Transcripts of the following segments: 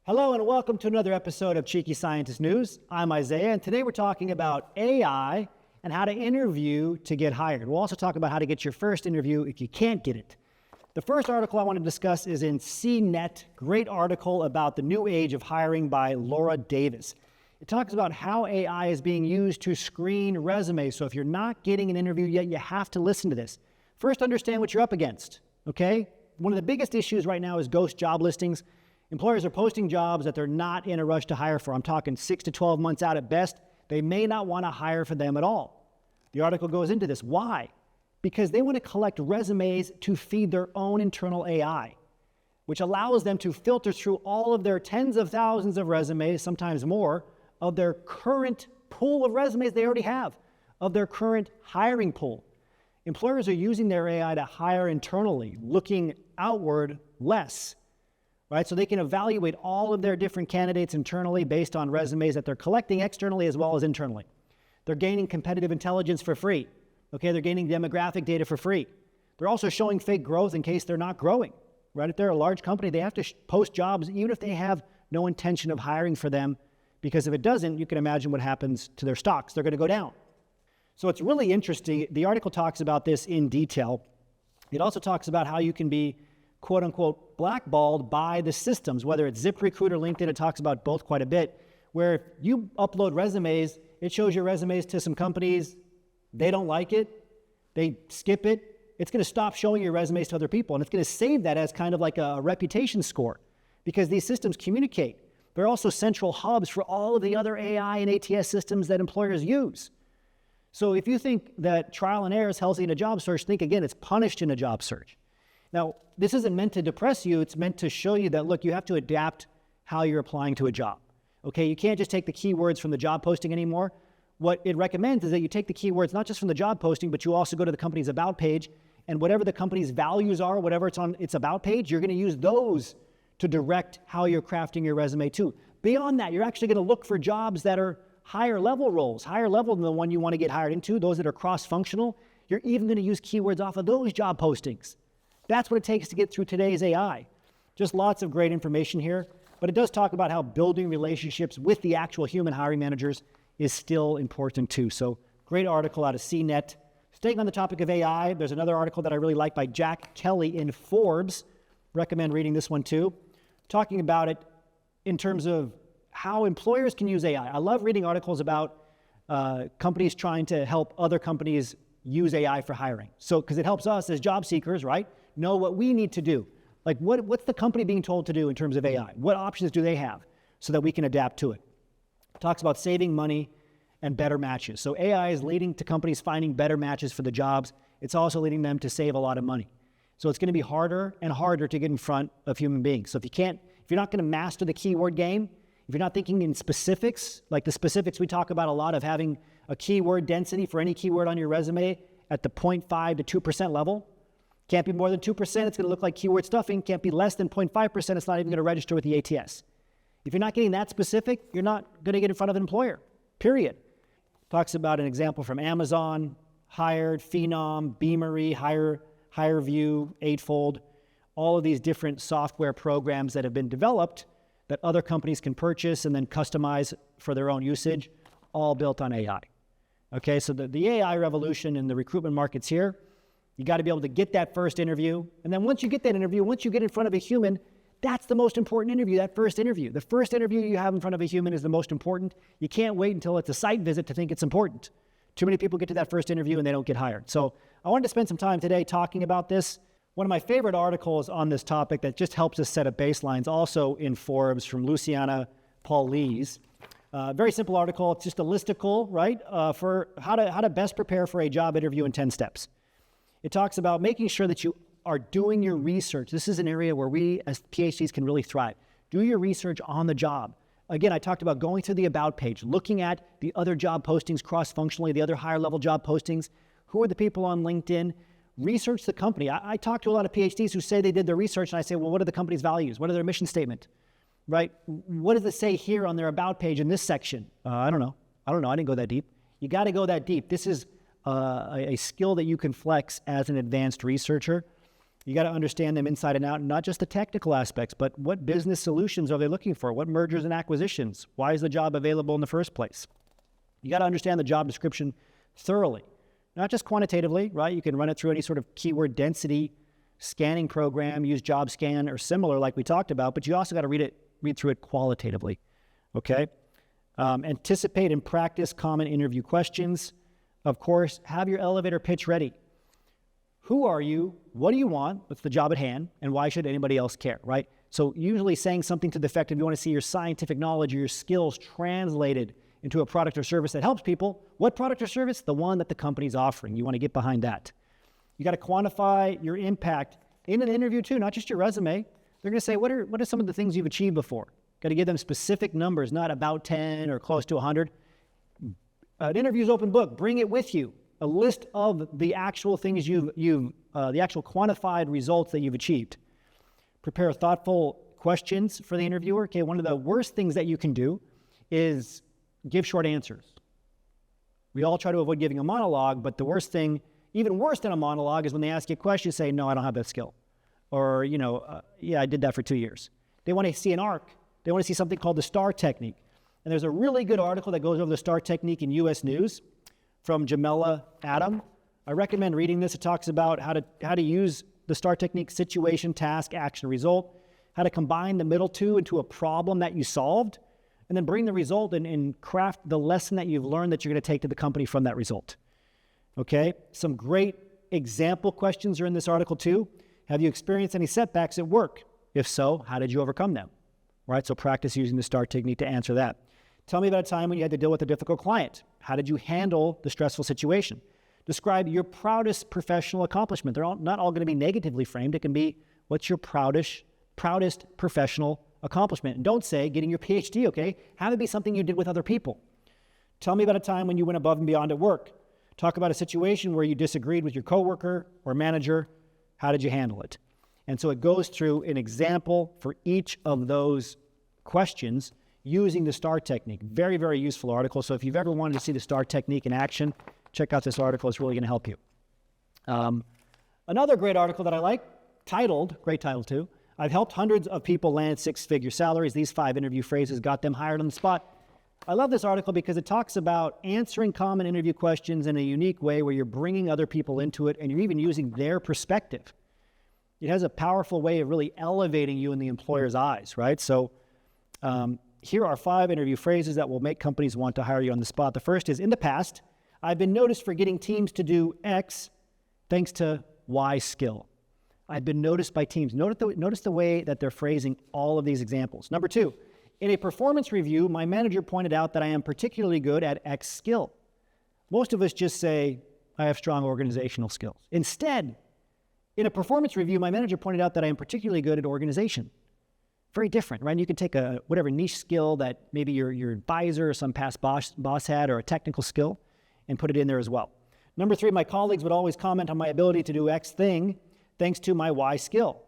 Hello and welcome to another episode of Cheeky Scientist News. I'm Isaiah, and today we're talking about AI and how to interview to get hired. We'll also talk about how to get your first interview if you can't get it. The first article I want to discuss is in CNET, great article about the new age of hiring by Laura Davis. It talks about how AI is being used to screen resumes. So if you're not getting an interview yet, you have to listen to this. First, understand what you're up against, okay? One of the biggest issues right now is ghost job listings. Employers are posting jobs that they're not in a rush to hire for. I'm talking 6 to 12 months out at best. They may not want to hire for them at all. The article goes into this. Why? Because they want to collect resumes to feed their own internal AI, which allows them to filter through all of their tens of thousands of resumes, sometimes more, of their current pool of resumes they already have, of their current hiring pool. Employers are using their AI to hire internally, looking outward less. Right? So they can evaluate all of their different candidates internally based on resumes that they're collecting externally as well as internally. They're gaining competitive intelligence for free. Okay, they're gaining demographic data for free. They're also showing fake growth in case they're not growing. Right? If they're a large company, they have to post jobs even if they have no intention of hiring for them, because if it doesn't, you can imagine what happens to their stocks. They're going to go down. So it's really interesting. The article talks about this in detail. It also talks about how you can be quote unquote blackballed by the systems, whether it's ZipRecruiter, LinkedIn. It talks about both quite a bit, where if you upload resumes, it shows your resumes to some companies, they don't like it, they skip it, it's going to stop showing your resumes to other people, and it's going to save that as kind of like a reputation score, because these systems communicate. They're also central hubs for all of the other AI and ATS systems that employers use. So if you think that trial and error is healthy in a job search, think again, it's punished in a job search. Now, this isn't meant to depress you. It's meant to show you that, look, you have to adapt how you're applying to a job. Okay, you can't just take the keywords from the job posting anymore. What it recommends is that you take the keywords not just from the job posting, but you also go to the company's about page, and whatever the company's values are, whatever it's on its about page, you're going to use those to direct how you're crafting your resume too. Beyond that, you're actually going to look for jobs that are higher level roles, higher level than the one you want to get hired into, those that are cross-functional. You're even going to use keywords off of those job postings. That's what it takes to get through today's AI. Just lots of great information here, but it does talk about how building relationships with the actual human hiring managers is still important too. So great article out of CNET. Staying on the topic of AI, there's another article that I really like by Jack Kelly in Forbes. Recommend reading this one too. Talking about it in terms of how employers can use AI. I love reading articles about companies trying to help other companies use AI for hiring. So, because it helps us as job seekers, right, know what we need to do. Like what's the company being told to do in terms of AI? What options do they have so that we can adapt to it? Talks about saving money and better matches. So AI is leading to companies finding better matches for the jobs. It's also leading them to save a lot of money. So it's going to be harder and harder to get in front of human beings. So if you're not going to master the keyword game, if you're not thinking in specifics, like the specifics we talk about a lot of having a keyword density for any keyword on your resume at the 0.5 to 2% level, can't be more than 2%, it's going to look like keyword stuffing. Can't be less than 0.5%, it's not even going to register with the ATS. If you're not getting that specific, you're not going to get in front of an employer, period. Talks about an example from Amazon, Hired, Phenom, Beamery, HireVue, Eightfold, all of these different software programs that have been developed that other companies can purchase and then customize for their own usage, all built on AI. Okay, so the AI revolution in the recruitment market's here. You got to be able to get that first interview. And then once you get that interview, once you get in front of a human, that's the most important interview, that first interview. The first interview you have in front of a human is the most important. You can't wait until it's a site visit to think it's important. Too many people get to that first interview and they don't get hired. So I wanted to spend some time today talking about this. One of my favorite articles on this topic that just helps us set up baselines, also in Forbes, from Luciana Paulese. Very simple article. It's just a listicle, right, for how to best prepare for a job interview in 10 steps. It talks about making sure that you are doing your research. This is an area where we as PhDs can really thrive. Do your research on the job. Again, I talked about going through the about page, looking at the other job postings cross-functionally, the other higher level job postings. Who are the people on LinkedIn? Research the company. I talk to a lot of PhDs who say they did their research, and I say, well, what are the company's values? What are their mission statement? Right? What does it say here on their about page in this section? I don't know. I didn't go that deep. You got to go that deep. This is a skill that you can flex as an advanced researcher. You got to understand them inside and out, not just the technical aspects, but what business solutions are they looking for? What mergers and acquisitions? Why is the job available in the first place? You got to understand the job description thoroughly, not just quantitatively, right? You can run it through any sort of keyword density scanning program, use JobScan or similar like we talked about, but you also got to read through it qualitatively, okay? Anticipate and practice common interview questions. Of course, have your elevator pitch ready. Who are you? What do you want? What's the job at hand? And why should anybody else care, right? So usually saying something to the effect of you want to see your scientific knowledge or your skills translated into a product or service that helps people. What product or service? The one that the company's offering. You want to get behind that. You got to quantify your impact in an interview too, not just your resume. They're going to say, what are some of the things you've achieved before? Got to give them specific numbers, not about 10 or close to 100. An interview's open book. Bring it with you. A list of the actual things the actual quantified results that you've achieved. Prepare thoughtful questions for the interviewer. Okay, one of the worst things that you can do is give short answers. We all try to avoid giving a monologue, but the worst thing, even worse than a monologue, is when they ask you a question, say, no, I don't have that skill. Or, yeah, I did that for 2 years. They want to see an arc. They want to see something called the STAR technique. And there's a really good article that goes over the STAR technique in U.S. News from Jamela Adam. I recommend reading this. It talks about how to use the STAR technique: situation, task, action, result, how to combine the middle two into a problem that you solved, and then bring the result and craft the lesson that you've learned that you're going to take to the company from that result. Okay? Some great example questions are in this article too. Have you experienced any setbacks at work? If so, how did you overcome them? Right? So practice using the STAR technique to answer that. Tell me about a time when you had to deal with a difficult client. How did you handle the stressful situation? Describe your proudest professional accomplishment. They're not all going to be negatively framed. It can be, what's your proudest professional accomplishment? And don't say getting your PhD, okay? Have it be something you did with other people. Tell me about a time when you went above and beyond at work. Talk about a situation where you disagreed with your coworker or manager. How did you handle it? And so it goes through an example for each of those questions using the STAR technique. Very, very useful article. So if you've ever wanted to see the STAR technique in action, check out this article. It's really going to help you. Another great article that I like, great title too, I've helped hundreds of people land six-figure salaries. These 5 interview phrases got them hired on the spot. I love this article because it talks about answering common interview questions in a unique way where you're bringing other people into it and you're even using their perspective. It has a powerful way of really elevating you in the employer's eyes, right? So here are 5 interview phrases that will make companies want to hire you on the spot. The first is, in the past, I've been noticed for getting teams to do X thanks to Y skill. I've been noticed by teams. Notice the way that they're phrasing all of these examples. Number 2, in a performance review, my manager pointed out that I am particularly good at X skill. Most of us just say, I have strong organizational skills. Instead, in a performance review, my manager pointed out that I am particularly good at organization. Very different, right? And you can take whatever niche skill that maybe your advisor or some past boss had, or a technical skill, and put it in there as well. Number 3, my colleagues would always comment on my ability to do X thing thanks to my Y skill.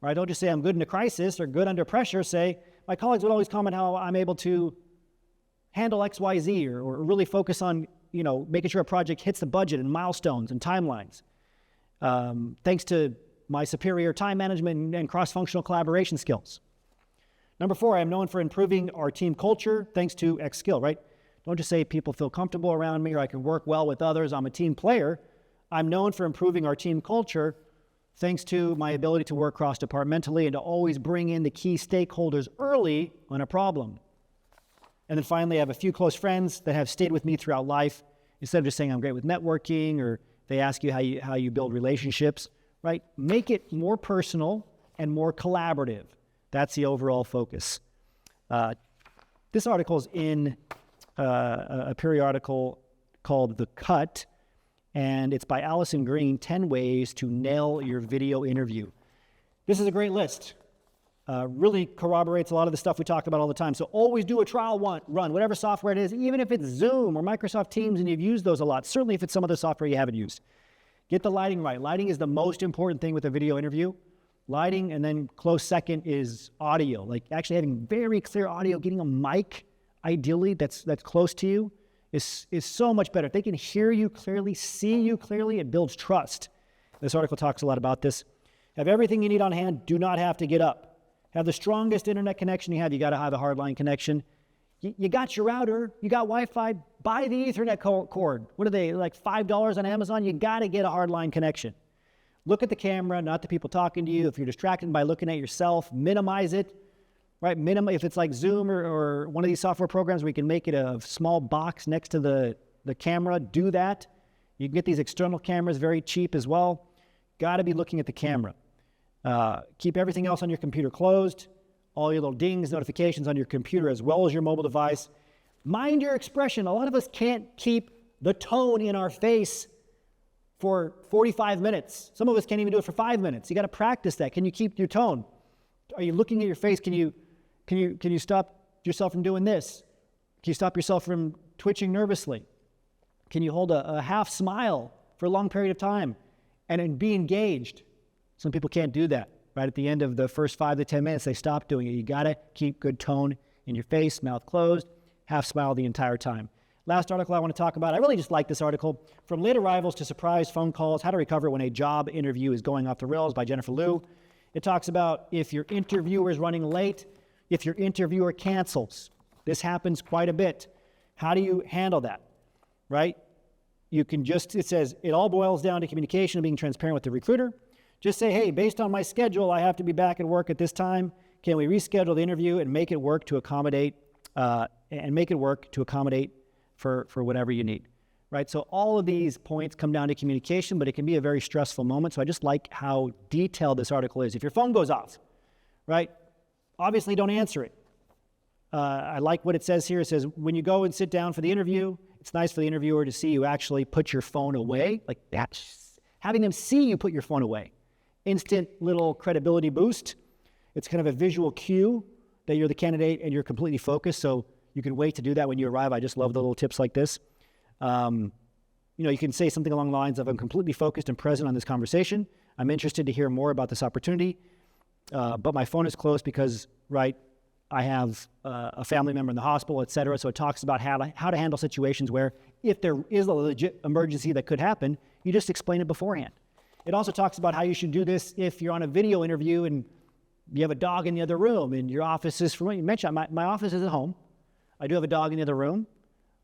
Right? Don't just say I'm good in a crisis or good under pressure. Say, my colleagues would always comment how I'm able to handle X, Y, Z, or really focus on, making sure a project hits the budget and milestones and timelines. Thanks to my superior time management and cross-functional collaboration skills. Number 4, I am known for improving our team culture thanks to X skill, right? Don't just say people feel comfortable around me or I can work well with others. I'm a team player. I'm known for improving our team culture thanks to my ability to work cross-departmentally and to always bring in the key stakeholders early on a problem. And then finally, I have a few close friends that have stayed with me throughout life. Instead of just saying I'm great with networking, or they ask you how you build relationships, right? Make it more personal and more collaborative. That's the overall focus. This article is in a periodical called The Cut, and it's by Allison Green, 10 Ways to Nail Your Video Interview. This is a great list. Really corroborates a lot of the stuff we talk about all the time. So always do a trial run, whatever software it is, even if it's Zoom or Microsoft Teams and you've used those a lot. Certainly if it's some other software you haven't used. Get the lighting right. Lighting is the most important thing with a video interview. Lighting, and then close second is audio. Like actually having very clear audio, getting a mic, ideally, that's close to you, is so much better. If they can hear you clearly, see you clearly, it builds trust. This article talks a lot about this. Have everything you need on hand. Do not have to get up. Have the strongest internet connection you have. You got to have a hardline connection. You got your router. You got Wi-Fi. Buy the Ethernet cord. What are they, like $5 on Amazon? You got to get a hardline connection. Look at the camera, not the people talking to you. If you're distracted by looking at yourself, minimize it. Right? If it's like Zoom or one of these software programs where you can make it a small box next to the camera, do that. You can get these external cameras very cheap as well. Got to be looking at the camera. Keep everything else on your computer closed. All your little dings, notifications on your computer as well as your mobile device. Mind your expression. A lot of us can't keep the tone in our face for 45 minutes. Some of us can't even do it for 5 minutes. You got to practice that. Can you keep your tone? Are you looking at your face? Can you stop yourself from doing this? Can you stop yourself from twitching nervously? Can you hold a half smile for a long period of time and be engaged? Some people can't do that. Right at the end of the first 5 to 10 minutes, they stop doing it. You got to keep good tone in your face, mouth closed, half smile the entire time. Last article I want to talk about, I really just like this article, From Late Arrivals to Surprise Phone Calls, How to Recover When a Job Interview is Going Off the Rails by Jennifer Liu. It talks about if your interviewer is running late, if your interviewer cancels. This happens quite a bit. How do you handle that, right? It says, it all boils down to communication and being transparent with the recruiter. Just say, hey, based on my schedule, I have to be back at work at this time. Can we reschedule the interview and make it work to accommodate for whatever you need, right? So all of these points come down to communication, but it can be a very stressful moment. So I just like how detailed this article is. If your phone goes off, right, obviously don't answer it. I like what it says here. It says, when you go and sit down for the interview, it's nice for the interviewer to see you actually put your phone away. Like that, having them see you put your phone away. Instant little credibility boost. It's kind of a visual cue that you're the candidate and you're completely focused. So you can wait to do that when you arrive. I just love the little tips like this. You can say something along the lines of, I'm completely focused and present on this conversation. I'm interested to hear more about this opportunity, but my phone is closed because, right, I have a family member in the hospital, et cetera. So it talks about how to handle situations where if there is a legit emergency that could happen, you just explain it beforehand. It also talks about how you should do this if you're on a video interview and you have a dog in the other room and your office is, from what you mentioned, my office is at home. I do have a dog in the other room.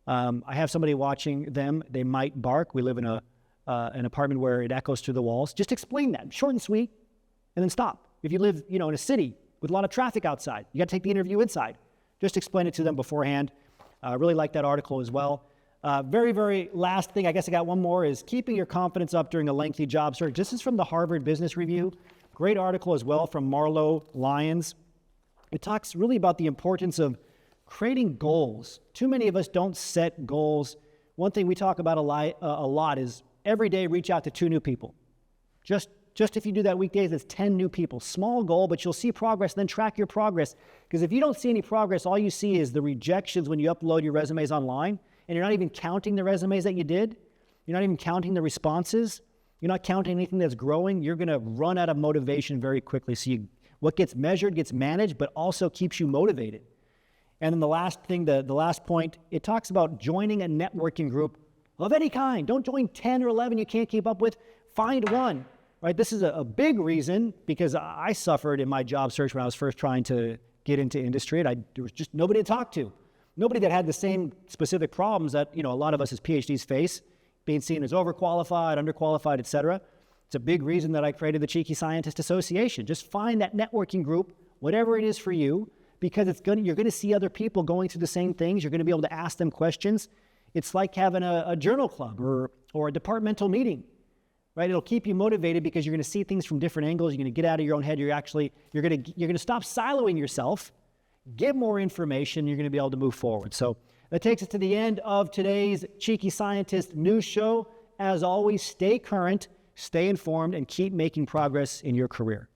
I have somebody watching them. They might bark. We live in an apartment where it echoes through the walls. Just explain that, short and sweet, and then stop. If you live, in a city with a lot of traffic outside, you got to take the interview inside. Just explain it to them beforehand. I really like that article as well. Very, very last thing, I guess I got one more, is keeping your confidence up during a lengthy job search. This is from the Harvard Business Review. Great article as well from Marlo Lyons. It talks really about the importance of creating goals. Too many of us don't set goals. One thing we talk about a lot is every day reach out to 2 new people. Just if you do that weekdays, that's 10 new people. Small goal, but you'll see progress, then track your progress. Because if you don't see any progress, all you see is the rejections when you upload your resumes online, and you're not even counting the resumes that you did. You're not even counting the responses. You're not counting anything that's growing. You're going to run out of motivation very quickly. So what gets measured gets managed, but also keeps you motivated. And then the last thing, the last point, it talks about joining a networking group of any kind. Don't join 10 or 11 you can't keep up with. Find one, right? This is a big reason because I suffered in my job search when I was first trying to get into industry. And there was just nobody to talk to. Nobody that had the same specific problems that, a lot of us as PhDs face, being seen as overqualified, underqualified, et cetera. It's a big reason that I created the Cheeky Scientist Association. Just find that networking group, whatever it is for you, because you're going to see other people going through the same things. You're going to be able to ask them questions. It's like having a journal club or a departmental meeting, right? It'll keep you motivated because you're going to see things from different angles. You're going to get out of your own head. You're going to stop siloing yourself, get more information. You're going to be able to move forward. So that takes us to the end of today's Cheeky Scientist news show. As always, stay current, stay informed, and keep making progress in your career.